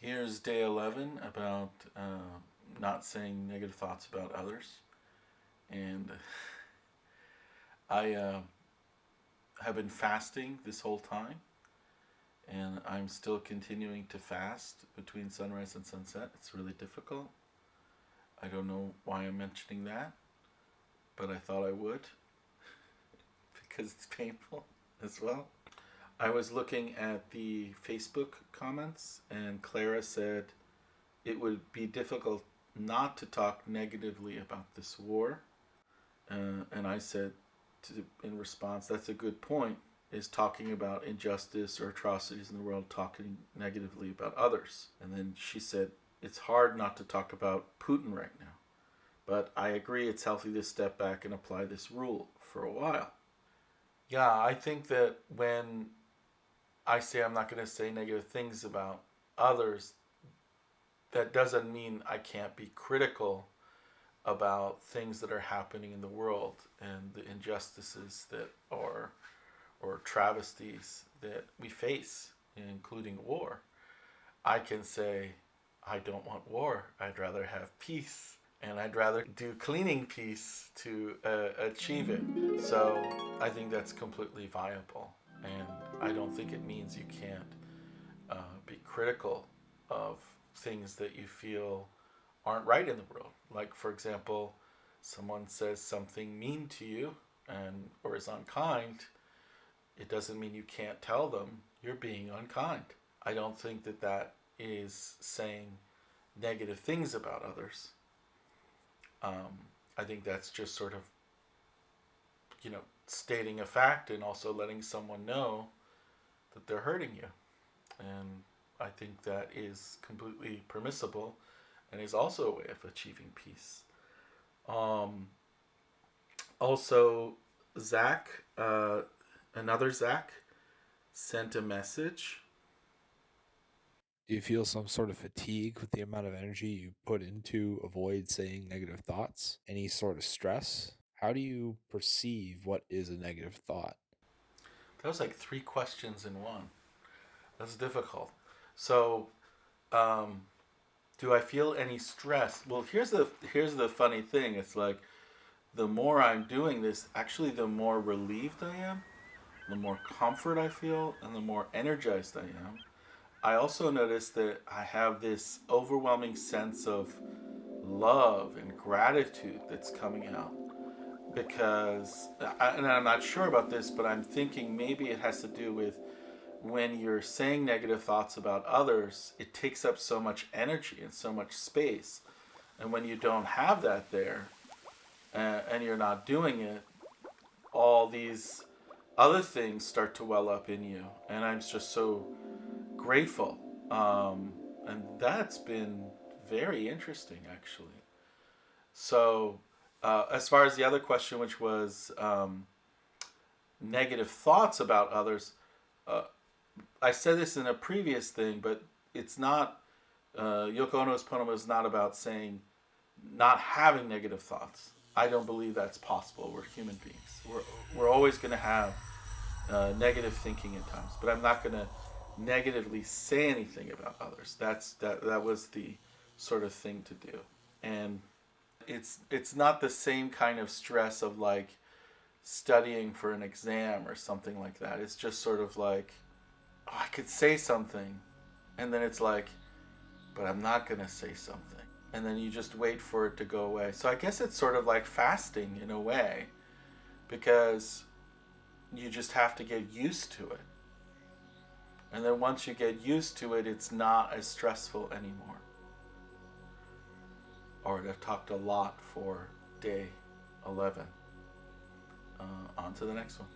Here's day 11 about not saying negative thoughts about others. And I have been fasting this whole time, and I'm still continuing to fast between sunrise and sunset. It's really difficult. I don't know why I'm mentioning that, but I thought I would because it's painful as well. I was looking at the Facebook comments, and Clara said it would be difficult not to talk negatively about this war. And I said, in response, that's a good point. Is talking about injustice or atrocities in the world talking negatively about others? And then she said, it's hard not to talk about Putin right now. But I agree it's healthy to step back and apply this rule for a while. Yeah, I think that when I say I'm not going to say negative things about others, that doesn't mean I can't be critical about things that are happening in the world and the injustices that are or travesties that we face, including war. I can say, I don't want war. I'd rather have peace. And I'd rather do cleaning peace to achieve it. So I think that's completely viable. And I don't think it means you can't be critical of things that you feel aren't right in the world. Like, for example, someone says something mean to you and or is unkind. It doesn't mean you can't tell them you're being unkind. I don't think that that is saying negative things about others. I think that's just sort of, stating a fact and also letting someone know that they're hurting you. And I think that is completely permissible and is also a way of achieving peace. Also, Zach, another Zach, sent a message. Do you feel some sort of fatigue with the amount of energy you put into avoid saying negative thoughts? Any sort of stress? How do you perceive what is a negative thought? That was like three questions in one. That's difficult. So, um, do I feel any stress? Well, here's the funny thing. It's like the more I'm doing this, actually, the more relieved I am, the more comfort I feel, and the more energized I am. I also notice that I have this overwhelming sense of love and gratitude that's coming out because, and I'm not sure about this, but I'm thinking maybe it has to do with when you're saying negative thoughts about others, it takes up so much energy and so much space. And when you don't have that there and you're not doing it, all these other things start to well up in you. And I'm just so grateful. And that's been very interesting, actually. So, as far as the other question, which was negative thoughts about others, uh, I said this in a previous thing, but it's not. Yoko Ono's poem is not about saying not having negative thoughts. I don't believe that's possible. We're human beings. We're always going to have negative thinking at times, but I'm not going to negatively say anything about others. That was the sort of thing to do, and it's not the same kind of stress of like studying for an exam or something like that. It's just sort of like, oh, I could say something, and then it's like, but I'm not gonna say something, and then you just wait for it to go away. So I guess it's sort of like fasting in a way, because you just have to get used to it, and then once you get used to it, it's not as stressful anymore. All right, I've talked a lot for day 11. On to the next one.